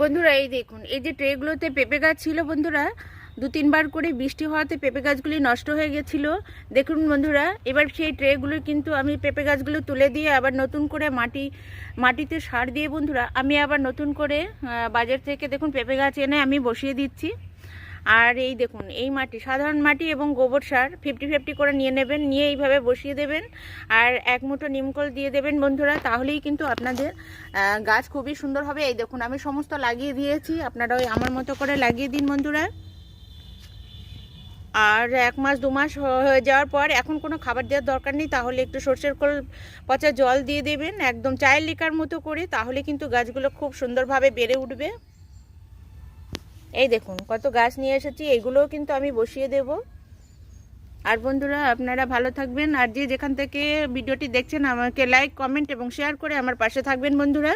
বন্ধুরা এই দেখুন, এই যে ট্রেগুলোতে পেঁপে গাছ ছিল বন্ধুরা, 2-3 বার করে বৃষ্টি হওয়াতে পেঁপে গাছগুলি নষ্ট হয়ে গেছিলো। দেখুন বন্ধুরা, এবার সেই ট্রেগুলো কিন্তু আমি পেঁপে গাছগুলো তুলে দিয়ে আবার নতুন করে মাটিতে সার দিয়ে বন্ধুরা আমি আবার নতুন করে বাজার থেকে দেখুন পেঁপে গাছ এনে আমি বসিয়ে দিচ্ছি। আর এই দেখুন, এই মাটি সাধারণ মাটি এবং গোবর সার 50-50 করে নিয়ে নেবেন, নিয়ে এইভাবে বসিয়ে দেবেন। আর 1 মুঠো নিমকল দিয়ে দেবেন বন্ধুরা, তাহলেই কিন্তু আপনাদের গাছ খুবই সুন্দর হবে। এই দেখুন, আমি সমস্ত লাগিয়ে দিয়েছি, আপনারা ওই আমার মতো করে লাগিয়ে দিন বন্ধুরা। আর 1 মাস 2 মাস হয়ে যাওয়ার পর এখন কোনো খাবার দেওয়ার দরকার নেই, তাহলে একটু সর্ষের খোল পচা জল দিয়ে দেবেন একদম চায়ের লিকার মতো করে, তাহলে কিন্তু গাছগুলো খুব সুন্দরভাবে বেড়ে উঠবে। এই দেখুন কত গাছ নিয়ে এসেছি, এগুলোও কিন্তু আমি বসিয়ে দেব। আর বন্ধুরা আপনারা ভালো থাকবেন, আর যে যেখান থেকে ভিডিওটি দেখছেন আমাকে লাইক, কমেন্ট এবং শেয়ার করে আমার পাশে থাকবেন বন্ধুরা।